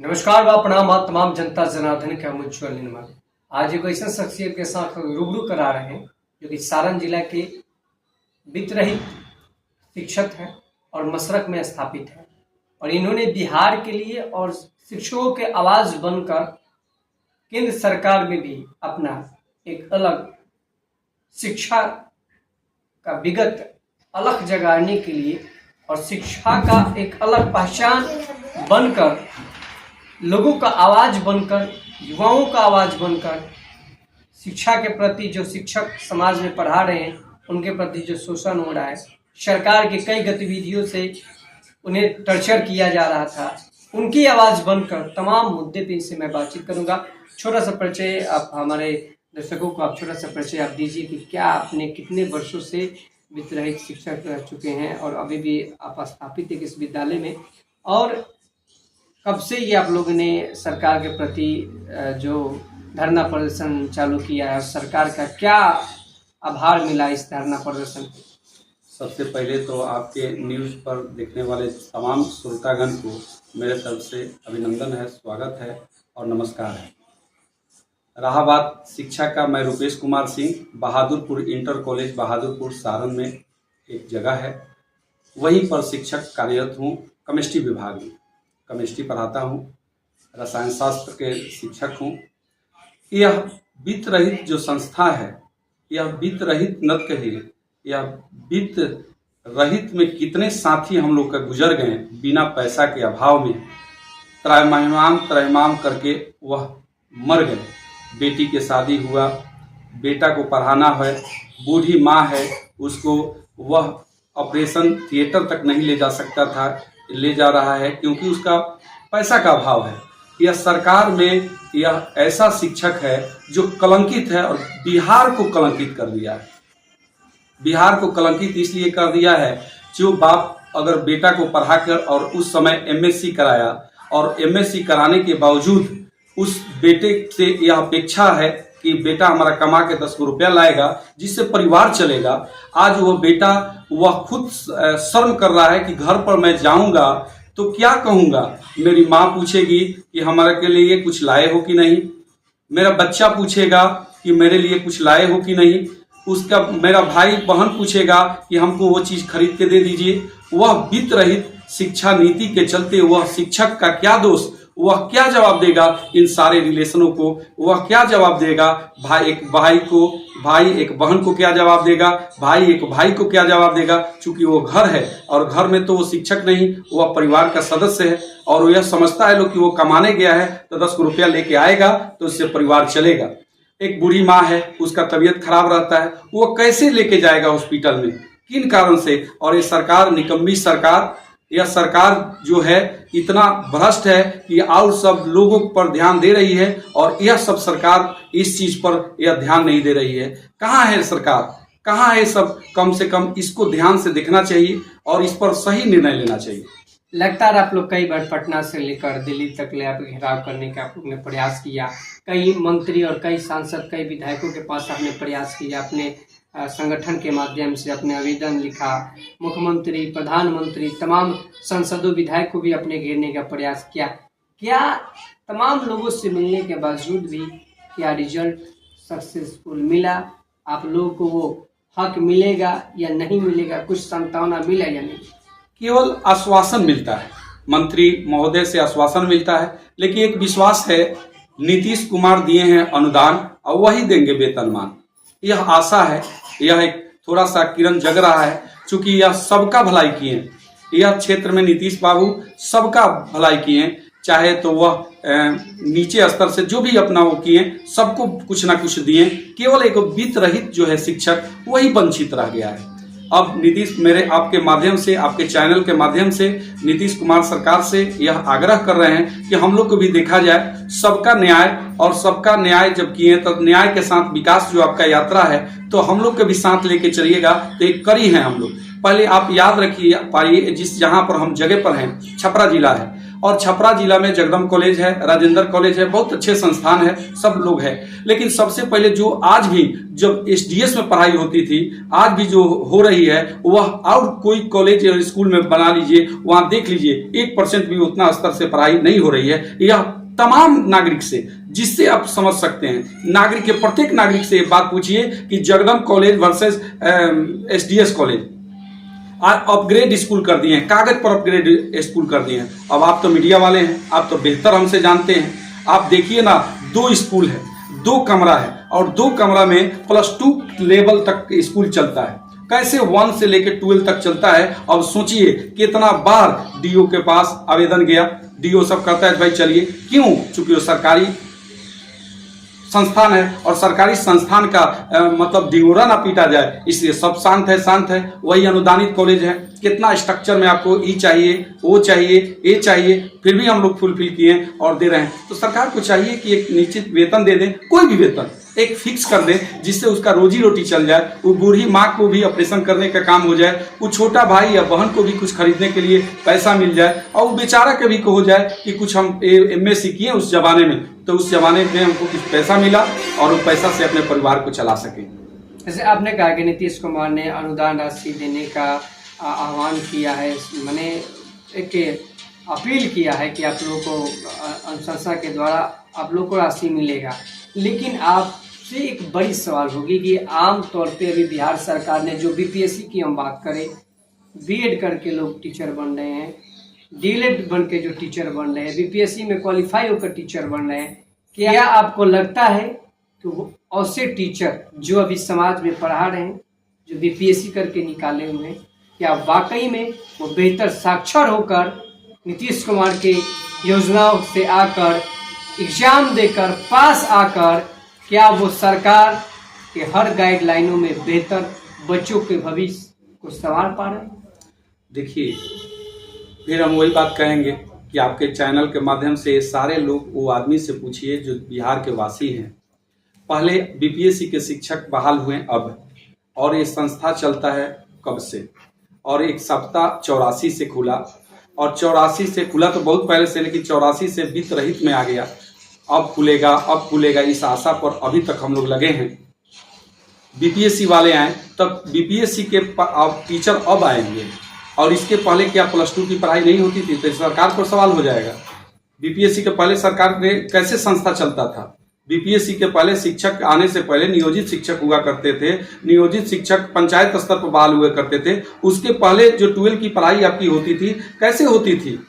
नमस्कार व प्रणाम आप तमाम जनता जनार्दन का मुझल निर्माण। आज एक ऐसा शख्सियत के साथ रूबरू करा रहे हैं जो कि सारण जिला के वित्तरहित शिक्षक हैं और मशरक में स्थापित है और इन्होंने बिहार के लिए और शिक्षकों के आवाज़ बनकर केंद्र सरकार में भी अपना एक अलग शिक्षा का विगत अलग जगाने के लिए और शिक्षा का एक अलग पहचान बनकर लोगों का आवाज़ बनकर युवाओं का आवाज़ बनकर शिक्षा के प्रति जो शिक्षक समाज में पढ़ा रहे हैं उनके प्रति जो शोषण हो रहा है, सरकार के कई गतिविधियों से उन्हें टर्चर किया जा रहा था, उनकी आवाज़ बनकर तमाम मुद्दे पे इनसे मैं बातचीत करूंगा। छोटा सा परिचय आप हमारे दर्शकों को आप छोटा सा परिचय आप दीजिए कि क्या आपने कितने वर्षों से वित्तरहित शिक्षक रह चुके हैं और अभी भी आप स्थापित एक इस विद्यालय में, और कब से ये आप लोगों ने सरकार के प्रति जो धरना प्रदर्शन चालू किया है और सरकार का क्या आभार मिला इस धरना प्रदर्शन पे? सबसे पहले तो आपके न्यूज़ पर देखने वाले तमाम श्रोतागण को मेरे तरफ से अभिनंदन है, स्वागत है और नमस्कार है। रहा बात शिक्षा का, मैं रुपेश कुमार सिंह, बहादुरपुर इंटर कॉलेज बहादुरपुर सारण में एक जगह है, वहीं पर शिक्षक कार्यरत हूँ। केमिस्ट्री विभाग में केमिस्ट्री पढ़ाता हूँ, रसायन शास्त्र के शिक्षक हूँ। यह वित्त रहित जो संस्था है, यह वित्त रहित न कहिए, यह वित्त रहित में कितने साथी हम लोग का गुजर गए बिना पैसा के अभाव में, त्रैमाम करके वह मर गए। बेटी के शादी हुआ, बेटा को पढ़ाना है, बूढ़ी माँ है, उसको वह ऑपरेशन थिएटर तक नहीं ले जा सकता था, ले जा रहा है क्योंकि उसका पैसा का अभाव है। यह सरकार में यह ऐसा शिक्षक है जो कलंकित है और बिहार को कलंकित कर दिया है। बिहार को कलंकित इसलिए कर दिया है, जो बाप अगर बेटा को पढ़ाकर और उस समय एमएससी कराया और एमएससी कराने के बावजूद उस बेटे से यह अपेक्षा है कि बेटा हमारा कमा के 10 रुपया लाएगा जिससे परिवार चलेगा। आज वह बेटा वह खुद शर्म कर रहा है कि घर पर मैं जाऊंगा तो क्या कहूंगा, मेरी माँ पूछेगी कि हमारे के लिए कुछ लाए हो कि नहीं, मेरा बच्चा पूछेगा कि मेरे लिए कुछ लाए हो कि नहीं, उसका मेरा भाई बहन पूछेगा कि हमको वो चीज़ खरीद के दे दीजिए। वह वित्त रहित शिक्षा नीति के चलते वह शिक्षक का क्या दोष, वह क्या जवाब देगा इन सारे रिलेशनों को, वह क्या जवाब देगा भाई एक भाई को, भाई एक बहन को क्या जवाब देगा, भाई एक भाई को क्या जवाब देगा। चूंकि वो घर है और घर में तो वो शिक्षक नहीं, वह परिवार का सदस्य है और वो यह समझता है लोग कि वो कमाने गया है तो 10 रुपया लेके आएगा तो उससे परिवार चलेगा। एक बूढ़ी माँ है, उसका तबीयत खराब रहता है, वो कैसे लेके जाएगा हॉस्पिटल में, किन कारण से। और ये सरकार निकम्मी सरकार, यह सरकार जो है इतना भ्रष्ट है कि और सब लोगों पर ध्यान दे रही है और यह सब सरकार इस चीज पर यह ध्यान नहीं दे रही है। कहाँ है सरकार, कहाँ है सब? कम से कम इसको ध्यान से देखना चाहिए और इस पर सही निर्णय लेना चाहिए। लगातार आप लोग कई बार पटना से लेकर दिल्ली तक ले आप घेराव करने का आप लोग ने प्रयास किया, कई मंत्री और कई सांसद कई विधायकों के पास आपने प्रयास किया, अपने संगठन के माध्यम से अपने आवेदन लिखा, मुख्यमंत्री प्रधानमंत्री तमाम सांसदों विधायक को भी अपने घेरने का प्रयास किया। क्या तमाम लोगों से मिलने के बावजूद भी क्या रिजल्ट सक्सेसफुल मिला? आप लोगों को वो हक मिलेगा या नहीं मिलेगा, कुछ संभावना मिला या नहीं? केवल आश्वासन मिलता है, मंत्री महोदय से आश्वासन मिलता है, लेकिन एक विश्वास है, नीतीश कुमार दिए हैं अनुदान और वही देंगे वेतनमान, यह आशा है। यह एक थोड़ा सा किरण जग रहा है, क्योंकि यह सबका भलाई किए, यह क्षेत्र में नीतीश बाबू सबका भलाई किए, चाहे तो वह नीचे स्तर से जो भी अपना वो किए, सबको कुछ ना कुछ दिए। केवल एक वित्त रहित जो है शिक्षक वही वंचित रह गया है। अब नीतीश, मेरे आपके माध्यम से, आपके चैनल के माध्यम से नीतीश कुमार सरकार से यह आग्रह कर रहे हैं कि हम लोग को भी देखा जाए सबका न्याय, और सबका न्याय जब किए तो न्याय के साथ विकास जो आपका यात्रा है तो हम लोग के भी साथ लेके चलिएगा। तो एक कड़ी है हम लोग। पहले आप याद रखिए पाइए, जिस जहाँ पर हम जगह पर हैं, छपरा जिला है, और छपरा जिला में जगदम कॉलेज है, राजेंद्र कॉलेज है, बहुत अच्छे संस्थान है, सब लोग हैं। लेकिन सबसे पहले जो आज भी जब एसडीएस में पढ़ाई होती थी, आज भी जो हो रही है वह और कोई कॉलेज या स्कूल में बना लीजिए, वहां देख लीजिए 1% भी उतना स्तर से पढ़ाई नहीं हो रही है। यह तमाम नागरिक से, जिससे आप समझ सकते हैं, नागरिक के प्रत्येक नागरिक से बात पूछिए कि जगदम कॉलेज वर्सेस एसडीएस कॉलेज आज अपग्रेड स्कूल कर दिए हैं, कागज पर अपग्रेड स्कूल कर दिए हैं। अब आप तो मीडिया वाले हैं, आप तो बेहतर हमसे जानते हैं। आप देखिए ना, 2 स्कूल है, 2 कमरा है और 2 कमरा में +2 लेवल तक स्कूल चलता है। कैसे 1 से लेकर 12 तक चलता है। अब सोचिए कितना बार डीओ के पास आवेदन गया, डीओ सब कहता है भाई चलिए, क्यों? चूंकि वो सरकारी संस्थान है और सरकारी संस्थान का मतलब डिंगोरा ना पीटा जाए, इसलिए सब शांत है। वही अनुदानित कॉलेज है, कितना स्ट्रक्चर में आपको ई चाहिए, वो चाहिए, ये चाहिए, फिर भी हम लोग फुलफिल किए और दे रहे हैं। तो सरकार को चाहिए कि एक निश्चित वेतन दे दें, कोई भी वेतन एक फिक्स कर दें, जिससे उसका रोजी रोटी चल जाए। वो बूढ़ी माँ को भी ऑपरेशन करने का काम हो जाए, वो छोटा भाई या बहन को भी कुछ खरीदने के लिए पैसा मिल जाए, और वो बेचारा कभी को हो जाए कि कुछ हम MSc किए उस जमाने में, तो उस जमाने में हमको कुछ पैसा मिला और वो पैसा से अपने परिवार को चला सके। जैसे आपने कहा कि नीतीश कुमार ने अनुदान राशि देने का आह्वान किया है, मैंने एक अपील किया है कि आप लोगों को अनुशंसा के द्वारा आप लोगों को राशि मिलेगा। लेकिन आपसे एक बड़ी सवाल होगी कि आम तौर पे अभी बिहार सरकार ने जो बीपीएससी की हम बात करें, बीएड करके लोग टीचर बन रहे हैं, डीएलएड बन के जो टीचर बन रहे हैं, बीपीएससी में क्वालिफाई होकर टीचर बन रहे हैं, क्या आपको लगता है कि वो ऐसे टीचर जो अभी समाज में पढ़ा रहे हैं, जो बीपीएससी करके निकाले हुए हैं, क्या वाकई में वो बेहतर साक्षर होकर नीतीश कुमार के योजनाओं से आकर एग्जाम देकर पास आकर क्या वो सरकार के हर गाइडलाइनों में बेहतर बच्चों के भविष्य को संवार पा रहे हैं? देखिए, फिर हम वही बात कहेंगे कि आपके चैनल के माध्यम से सारे लोग वो आदमी से पूछिए जो बिहार के वासी हैं। पहले बीपीएससी के शिक्षक बहाल हुए अब, और ये संस्था चलता है कब से, और एक सप्ताह 84 से खुला, और 84 से खुला तो बहुत पहले से, लेकिन 84 से वित्त रहित में आ गया। अब खुलेगा इस आशा पर अभी तक हम लोग लगे हैं। बीपीएससी वाले आए तब बीपीएससी के टीचर अब आएंगे, और इसके पहले क्या +2 की पढ़ाई नहीं होती थी? तो सरकार पर सवाल हो जाएगा। बीपीएससी के पहले सरकार में कैसे संस्था चलता था? बीपीएससी के पहले शिक्षक आने से पहले नियोजित शिक्षक हुआ करते थे। नियोजित शिक्षक पंचायत स्तर पर बहाल हुआ करते थे। उसके पहले जो 12 की पढ़ाई आपकी होती थी, कैसे होती थी?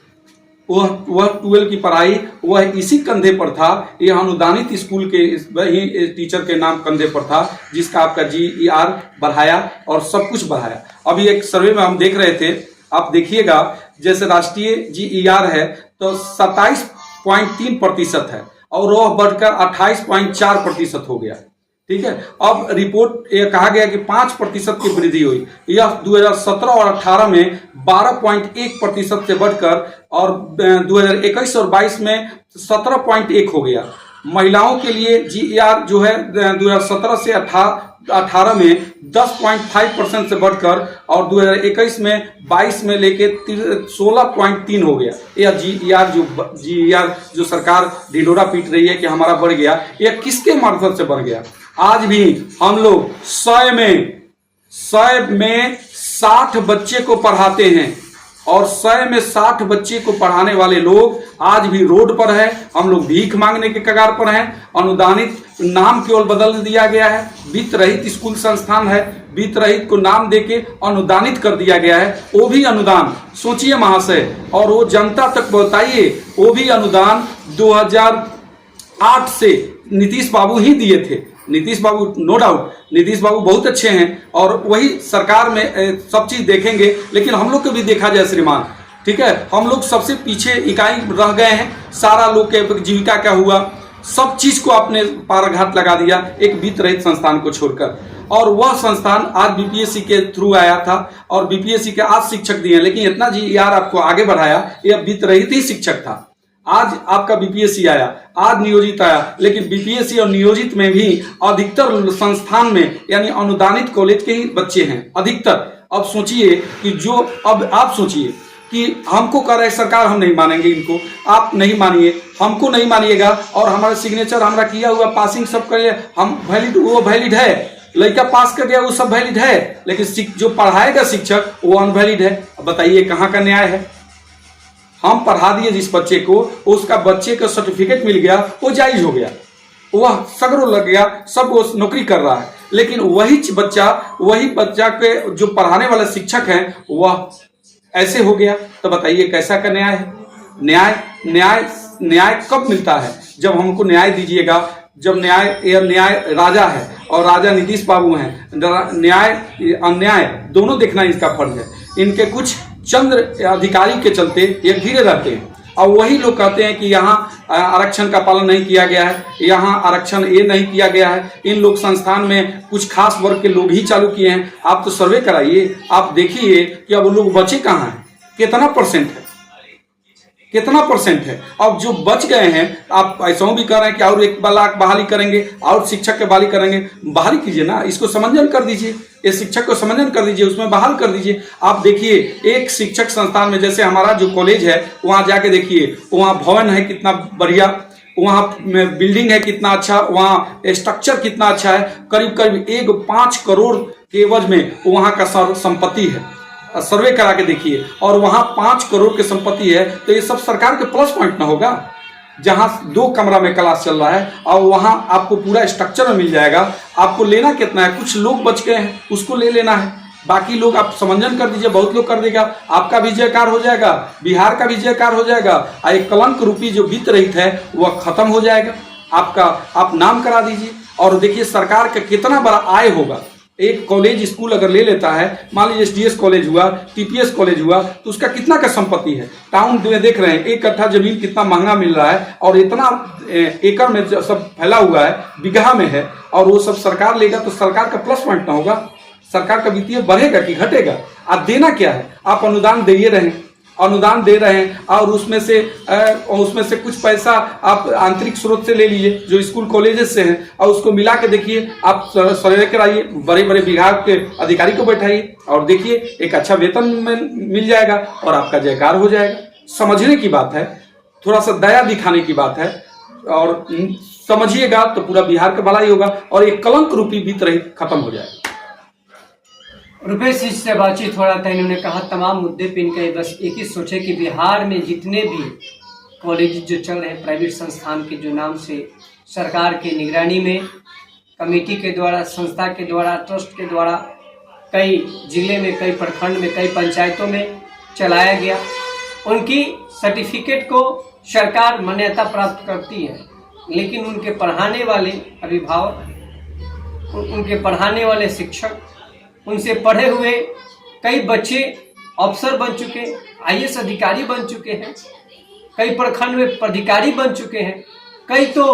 वह 12 की पढ़ाई वह इसी कंधे पर था, यह अनुदानित स्कूल के वही टीचर के नाम कंधे पर था, जिसका आपका GER बढ़ाया और सब कुछ बढ़ाया। अभी एक सर्वे में हम देख रहे थे, आप देखिएगा, जैसे राष्ट्रीय GER है तो 27.3% है और वह बढ़कर 28.4% हो गया। ठीक है, अब रिपोर्ट ये कहा गया कि 5% की वृद्धि हुई। यह 2017 और 18 में 12.1% से बढ़कर और 2021 और 22 में 17.1 हो गया। महिलाओं के लिए GER जो है 2017 से 18 में 10.5% से बढ़कर और 2021 में 22 में लेके 16.3 हो गया। यह GER जो सरकार ढिंढोरा पीट रही है कि हमारा बढ़ गया, यह किसके मार्फत से बढ़ गया? आज भी हम लोग 100 में 60 बच्चे को पढ़ाते हैं, और 100 में 60 बच्चे को पढ़ाने वाले लोग आज भी रोड पर है। हम लोग भीख मांगने के कगार पर हैं। अनुदानित नाम केवल बदल दिया गया है, वित्त रहित स्कूल संस्थान है, वित्त रहित को नाम देके अनुदानित कर दिया गया है। वो भी अनुदान सोचिए महाशय, और वो जनता तक बताइए, वो भी अनुदान 2008 से नीतीश बाबू ही दिए थे। नीतीश बाबू नो डाउट, नीतीश बाबू बहुत अच्छे हैं और वही सरकार में सब चीज देखेंगे, लेकिन हम लोग को भी देखा जाए श्रीमान। ठीक है, हम लोग सबसे पीछे इकाई रह गए हैं। सारा लोग के जीविका क्या हुआ, सब चीज को आपने पाराघात लगा दिया एक वित्त रहित संस्थान को छोड़कर। और वह संस्थान आज बीपीएससी के थ्रू आया था और बीपीएससी के आज शिक्षक दिए, लेकिन इतना GER आपको आगे बढ़ाया, यह वित्त रहित ही शिक्षक था। आज आपका बीपीएससी आया, आज नियोजित आया, लेकिन बीपीएससी और नियोजित में भी अधिकतर संस्थान में यानी अनुदानित कॉलेज के ही बच्चे हैं अधिकतर। अब सोचिए कि जो अब आप सोचिए कि हमको कह रहे सरकार हम नहीं मानेंगे, इनको आप नहीं मानिए, हमको नहीं मानिएगा और हमारा सिग्नेचर हमारा किया हुआ पासिंग सब करिए, हम वैलिड, वो वैलिड है, लड़का पास कर गया वो सब वैलिड है, लेकिन जो पढ़ाएगा शिक्षक वो अनवैलिड है। बताइए कहाँ का न्याय है? हम पढ़ा दिए जिस बच्चे को, उसका बच्चे का सर्टिफिकेट मिल गया, वो जायज हो गया, वह सगरो लग गया, सब वो नौकरी कर रहा है, लेकिन वही बच्चा के जो पढ़ाने वाला शिक्षक है वह ऐसे हो गया। तो बताइए कैसा का न्याय है? न्याय कब मिलता है? जब हमको न्याय दीजिएगा, जब न्याय राजा है और राजा नीतीश बाबू हैं, न्याय अन्याय दोनों देखना इसका फर्ज है। इनके कुछ चंद्र अधिकारी के चलते ये धीरे रहते हैं और वही लोग कहते हैं कि यहाँ आरक्षण का पालन नहीं किया गया है, यहाँ आरक्षण ये नहीं किया गया है, इन लोग संस्थान में कुछ खास वर्ग के लोग ही चालू किए हैं। आप तो सर्वे कराइए, आप देखिए कि अब लोग बचे कहाँ हैं, कितना परसेंट है, कितना परसेंट है। अब जो बच गए हैं आप ऐसा भी कर रहे हैं कि और 1 लाख बहाली करेंगे और शिक्षक के बहाली करेंगे। बहाली कीजिए ना, इसको समंजन कर दीजिए, इस शिक्षक को समंजन कर दीजिए, उसमें बहाल कर दीजिए। आप देखिए एक शिक्षक संस्थान में, जैसे हमारा जो कॉलेज है वहाँ जाके देखिए, वहाँ भवन है कितना बढ़िया, वहाँ बिल्डिंग है कितना अच्छा, वहाँ स्ट्रक्चर कितना अच्छा है, करीब करीब 5 करोड़ के एवज में वहाँ का संपत्ति है। सर्वे करा के देखिए, और वहां 5 करोड़ की संपत्ति है, तो ये सब सरकार के प्लस पॉइंट ना होगा? जहां 2 कमरा में क्लास चल रहा है और वहां आपको पूरा स्ट्रक्चर में मिल जाएगा। आपको लेना कितना है? कुछ लोग बच गए हैं उसको ले लेना है, बाकी लोग आप समंजन कर दीजिए, बहुत लोग कर देगा, आपका भी जयकार हो जाएगा, बिहार का भी जयकार हो जाएगा, और एक कलंक रूपी जो वित्त रहित है वह खत्म हो जाएगा आपका। आप नाम करा दीजिए और देखिए सरकार का कितना बड़ा आय होगा। एक कॉलेज स्कूल अगर ले लेता है, मान लीजिए एसडीएस कॉलेज हुआ, टीपीएस कॉलेज हुआ, तो उसका कितना का संपत्ति है। टाउन में देख रहे हैं 1 कट्ठा जमीन कितना महंगा मिल रहा है, और इतना एकड़ में सब फैला हुआ है, बीघा में है, और वो सब सरकार लेगा तो सरकार का प्लस पॉइंट ना होगा? सरकार का वित्तीय बढ़ेगा कि घटेगा? आप देना क्या है? आप अनुदान दे रहे हैं और उसमें से कुछ पैसा आप आंतरिक स्रोत से ले लीजिए जो स्कूल कॉलेजेस से हैं, और उसको मिला के देखिए, आप सर्वे कराइए, बड़े बड़े विभाग के अधिकारी को बैठाइए और देखिए एक अच्छा वेतन में मिल जाएगा और आपका जयकार हो जाएगा। समझने की बात है, थोड़ा सा दया दिखाने की बात है, और समझिएगा तो पूरा बिहार का भलाई होगा और एक कलंक रूपी वित्त रहित खत्म हो जाएगा। रुपेश जी से बातचीत हो रहा था, इन्होंने कहा तमाम मुद्दे पे इनका बस एक ही सोचे कि बिहार में जितने भी कॉलेज जो चल रहे हैं प्राइवेट संस्थान के जो नाम से सरकार की निगरानी में, कमेटी के द्वारा, संस्था के द्वारा, ट्रस्ट के द्वारा कई जिले में, कई प्रखंड में, कई पंचायतों में चलाया गया, उनकी सर्टिफिकेट को सरकार मान्यता प्राप्त करती है, लेकिन उनके पढ़ाने वाले अभिभावक, उनके पढ़ाने वाले शिक्षक, उनसे पढ़े हुए कई बच्चे अफसर बन चुके, आईएएस अधिकारी बन चुके हैं, कई प्रखंड में पदाधिकारी बन चुके हैं, कई तो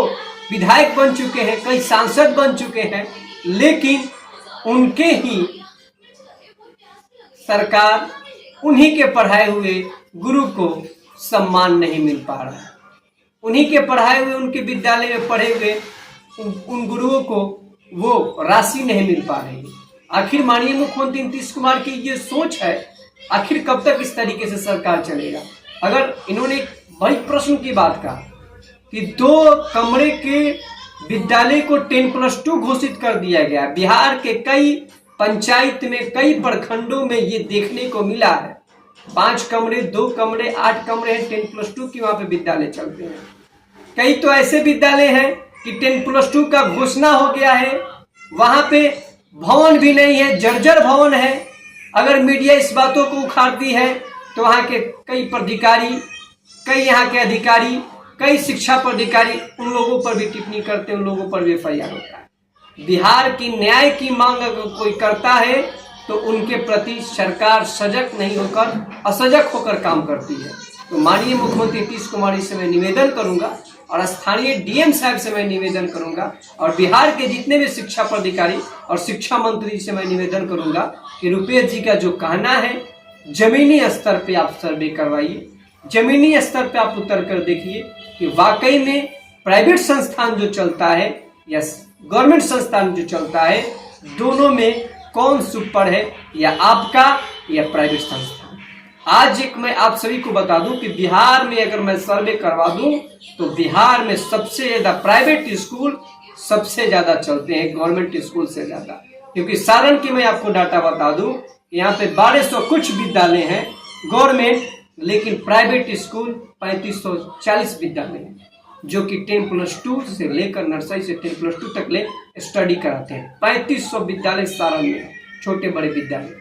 विधायक बन चुके हैं, कई सांसद बन चुके हैं, लेकिन उनके ही सरकार, उन्हीं के पढ़ाए हुए गुरु को सम्मान नहीं मिल पा रहा है। उन्हीं के पढ़ाए हुए, उनके विद्यालय में पढ़े हुए उन गुरुओं को वो राशि नहीं मिल पा रही है। आखिर माननीय मुख्यमंत्री नीतीश कुमार की ये सोच है, आखिर कब तक इस तरीके से सरकार चलेगा? अगर इन्होंने बड़ी प्रश्न की बात कहा कि 2 कमरे के विद्यालय को 10+2 घोषित कर दिया गया, बिहार के कई पंचायत में, कई प्रखंडों में ये देखने को मिला है। 5 कमरे, 2 कमरे, 8 कमरे हैं, 10+2 की वहां पे विद्यालय चलते हैं। कई तो ऐसे विद्यालय हैं कि 10+2 का घोषणा हो गया है, वहां पे भवन भी नहीं है, जर्जर भवन है। अगर मीडिया इस बातों को उखाड़ती है तो वहां के कई पदाधिकारी, कई यहाँ के अधिकारी, कई शिक्षा पदाधिकारी उन लोगों पर भी टिप्पणी करते हैं, उन लोगों पर भी एफआईआर होता है। बिहार की न्याय की मांग अगर कोई करता है तो उनके प्रति सरकार सजग नहीं होकर, असजग होकर काम करती है। तो माननीय मुख्यमंत्री नीतीश कुमार जी से मैं निवेदन करूंगा और स्थानीय डीएम साहब से मैं निवेदन करूंगा और बिहार के जितने भी शिक्षा पदाधिकारी और शिक्षा मंत्री जी से मैं निवेदन करूंगा कि रुपेश जी का जो कहना है, जमीनी स्तर पे आप सर्वे करवाइए, जमीनी स्तर पे आप उतर कर देखिए कि वाकई में प्राइवेट संस्थान जो चलता है या गवर्नमेंट संस्थान जो चलता है, दोनों में कौन सुपर है, या आपका या प्राइवेट संस्थान। आज एक मैं आप सभी को बता दूं कि बिहार में अगर मैं सर्वे करवा दूं तो बिहार में सबसे ज्यादा प्राइवेट स्कूल सबसे ज्यादा चलते हैं गवर्नमेंट स्कूल से ज्यादा। क्योंकि सारण की मैं आपको डाटा बता दूं, यहाँ पे 1200 कुछ विद्यालय हैं गवर्नमेंट, लेकिन प्राइवेट स्कूल 3540 विद्यालय हैं जो कि 10+2 से लेकर नर्सरी से 10+2 तक ले स्टडी कराते हैं। 3500 विद्यालय सारण में, छोटे बड़े विद्यालय।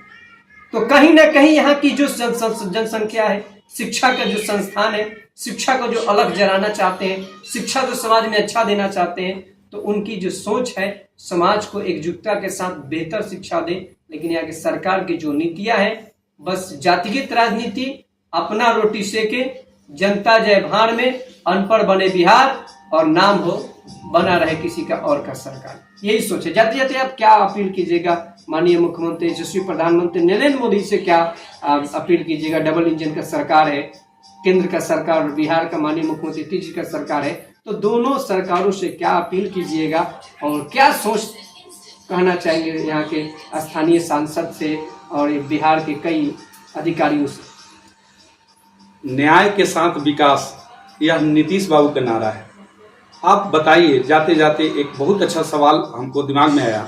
तो कहीं ना कहीं यहाँ की जो जनसंख्या है, शिक्षा का जो संस्थान है, शिक्षा को जो अलग जलाना चाहते हैं, शिक्षा जो समाज में अच्छा देना चाहते हैं, तो उनकी जो सोच है समाज को एकजुटता के साथ बेहतर शिक्षा दे। लेकिन यहाँ की सरकार की जो नीतियां हैं बस जातिगत राजनीति, अपना रोटी सेके, जनता जय भाड़ में, अनपढ़ बने बिहार और नाम हो बना रहे किसी का और का सरकार, यही सोचे। जाते जाते आप क्या अपील कीजिएगा माननीय मुख्यमंत्री यशस्वी प्रधानमंत्री नरेंद्र मोदी से, क्या अपील कीजिएगा? डबल इंजन का सरकार है, केंद्र का सरकार और बिहार का माननीय मुख्यमंत्री नीतीश जी का सरकार है, तो दोनों सरकारों से क्या अपील कीजिएगा और क्या सोच कहना चाहेंगे यहाँ के स्थानीय सांसद से और बिहार के कई अधिकारियों से? न्याय के साथ विकास, यह नीतीश बाबू का नारा है। आप बताइए, जाते जाते एक बहुत अच्छा सवाल हमको दिमाग में आया।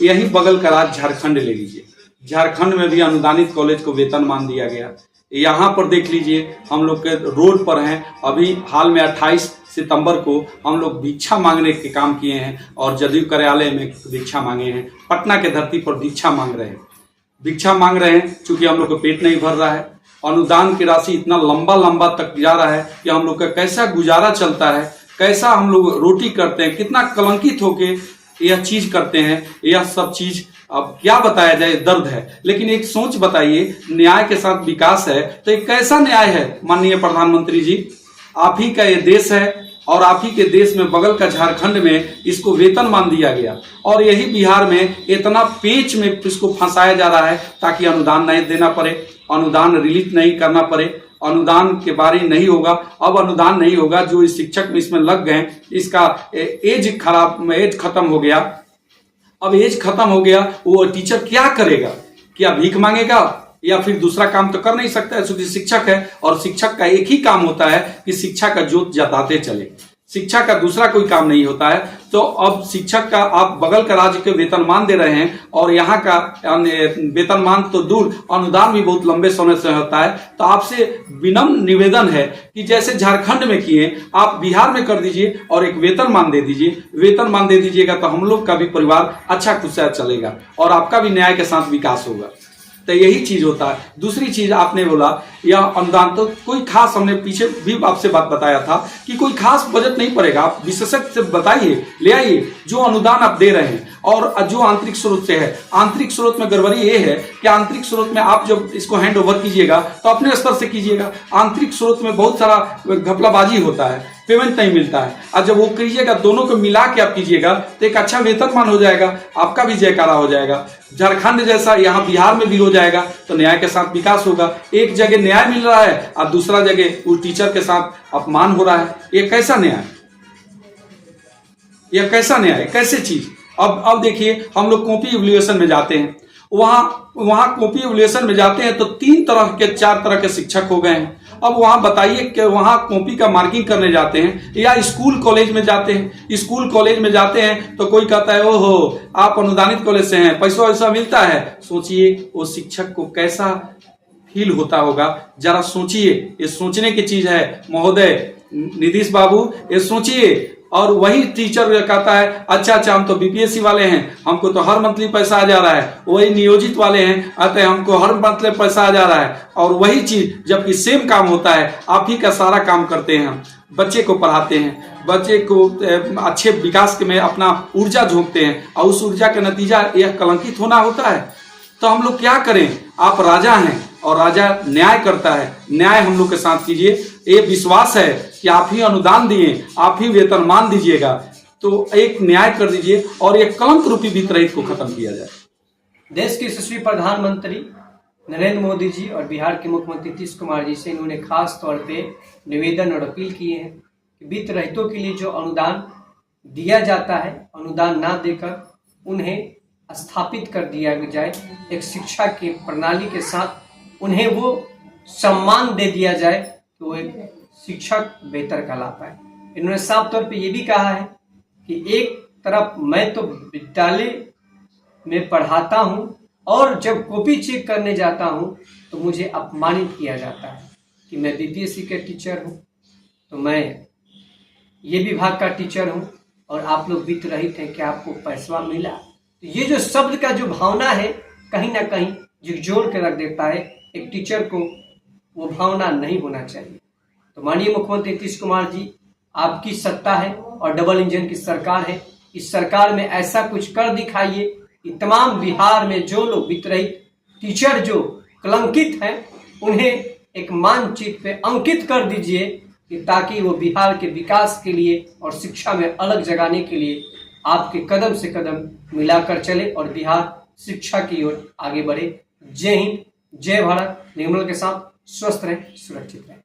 यही बगल का राज्य झारखंड ले लीजिए, झारखंड में भी अनुदानित कॉलेज को वेतनमान दिया गया। यहाँ पर देख लीजिए, हम लोग के रोड पर हैं, अभी हाल में 28 सितंबर को हम लोग भिक्षा मांगने के काम किए हैं और जदयू कार्यालय में भिक्षा मांगे हैं। पटना के धरती पर भिक्षा मांग रहे हैं चूंकि हम लोग का पेट नहीं भर रहा है। अनुदान की राशि इतना लंबा तक जा रहा है कि हम लोग का कैसा गुजारा चलता है, कैसा हम लोग रोटी करते हैं, कितना कलंकित होके यह चीज करते हैं। यह सब चीज अब क्या बताया जाए, दर्द है। लेकिन एक सोच बताइए, न्याय के साथ विकास है तो एक कैसा न्याय है माननीय प्रधानमंत्री जी? आप ही का ये देश है और आप ही के देश में बगल का झारखंड में इसको वेतनमान दिया गया और यही बिहार में इतना पेच में इसको फंसाया जा रहा है ताकि अनुदान नहीं देना पड़े, अनुदान रिलीज नहीं करना पड़े, अनुदान के बारे नहीं होगा। अब अनुदान नहीं होगा, जो इस शिक्षक में इसमें लग गए, इसका एज खत्म हो गया। अब एज खत्म हो गया, वो टीचर क्या करेगा? क्या भीख मांगेगा या फिर दूसरा काम तो कर नहीं सकता है, क्योंकि शिक्षक है और शिक्षक का एक ही काम होता है कि शिक्षा का जोत जताते चले, शिक्षा का दूसरा कोई काम नहीं होता है। तो अब शिक्षक का आप बगल का राज्य के वेतनमान दे रहे हैं और यहाँ का वेतनमान तो दूर, अनुदान भी बहुत लंबे समय से होता है। तो आपसे विनम्र निवेदन है कि जैसे झारखंड में किए, आप बिहार में कर दीजिए और एक वेतनमान दे दीजिए। वेतनमान दे दीजिएगा तो हम लोग का भी परिवार अच्छा खुशहाल चलेगा और आपका भी न्याय के साथ विकास होगा। तो यही चीज होता है। दूसरी चीज आपने बोला यह अनुदान, तो कोई खास, हमने पीछे भी आपसे बात बताया था कि कोई खास बजट नहीं पड़ेगा। आप विशेषज्ञ से बताइए, ले आइए जो अनुदान आप दे रहे हैं और जो आंतरिक स्रोत से है। आंतरिक स्रोत में गड़बड़ी ये है कि आंतरिक स्रोत में आप जब इसको हैंड ओवर कीजिएगा तो अपने स्तर से कीजिएगा। आंतरिक स्रोत में बहुत सारा घपलाबाजी होता है, पेमेंट नहीं मिलता है। और जब वो कीजिएगा, दोनों को मिला के आप कीजिएगा तो एक अच्छा वेतनमान हो जाएगा, आपका भी जयकारा हो जाएगा। झारखंड जैसा यहाँ बिहार में भी हो जाएगा तो न्याय के साथ विकास होगा। एक जगह न्याय मिल रहा है और दूसरा जगह उस टीचर के साथ अपमान हो रहा है। ये कैसा न्याय? यह कैसा न्याय, कैसे चीज? अब देखिए, हम लोग कॉपी इवैल्यूएशन में जाते हैं, वहां कॉपी इवैल्यूएशन में जाते हैं तो 4 तरह के शिक्षक हो गए हैं। अब वहां बताइए कि वहां कॉपी का मार्किंग करने जाते हैं या स्कूल कॉलेज में जाते हैं। स्कूल कॉलेज में जाते हैं तो कोई कहता है ओहो आप अनुदानित कॉलेज से हैं, पैसा वैसा मिलता है। सोचिए वो शिक्षक को कैसा फील होता होगा, जरा सोचिए। ये सोचने की चीज है महोदय नीतीश बाबू, ये सोचिए। और वही टीचर कहता है अच्छा हम तो बीपीएससी वाले हैं, हमको तो हर मंथली पैसा आ जा रहा है। वही नियोजित वाले हैं, आते हैं हमको हर मंथली पैसा आ जा रहा है। और वही चीज जबकि सेम काम होता है, आप ही का सारा काम करते हैं। हम बच्चे को पढ़ाते हैं, बच्चे को अच्छे विकास में अपना ऊर्जा झोंकते हैं और उस ऊर्जा का नतीजा यह कलंकित होना होता है। तो हम लोग क्या करें? आप राजा हैं और राजा न्याय करता है, न्याय हम लोग के साथ कीजिए। ये विश्वास है कि आप ही अनुदान दिए, आप ही वेतनमान दीजिएगा, तो एक न्याय कर दीजिए और एक कलंक रूपी वित्त रहित को खत्म किया जाए। देश के यशस्वी प्रधानमंत्री नरेंद्र मोदी जी और बिहार के मुख्यमंत्री नीतीश कुमार जी से इन्होंने खास तौर पे निवेदन और अपील किए हैं कि वित्त रहितों के लिए जो अनुदान दिया जाता है, अनुदान ना देकर उन्हें स्थापित कर दिया जाए। एक शिक्षा की प्रणाली के साथ उन्हें वो सम्मान दे दिया जाए तो वो एक शिक्षक बेहतर कहला पाए। इन्होंने साफ तौर पे ये भी कहा है कि एक तरफ मैं तो विद्यालय में पढ़ाता हूँ और जब कॉपी चेक करने जाता हूँ तो मुझे अपमानित किया जाता है कि मैं बीपीएससी का टीचर हूँ, तो मैं ये विभाग का टीचर हूँ और आप लोग वित्त रहित हैं, क्या आपको पैसा मिला? तो ये जो शब्द का जो भावना है कहीं ना कहीं झिकझोर के रख देता है। एक टीचर को वो भावना नहीं होना चाहिए। तो माननीय मुख्यमंत्री नीतीश कुमार जी, आपकी सत्ता है और डबल इंजन की सरकार है, इस सरकार में ऐसा कुछ कर दिखाइए कि तमाम बिहार में जो लोग वित्त रहित टीचर जो कलंकित हैं उन्हें एक मानचित्र पे अंकित कर दीजिए कि ताकि वो बिहार के विकास के लिए और शिक्षा में अलग जगाने के लिए आपके कदम से कदम मिलाकर चले और बिहार शिक्षा की ओर आगे बढ़े। जय हिंद, जय भारत। निर्मल के साथ स्वस्थ रहें, सुरक्षित रहें।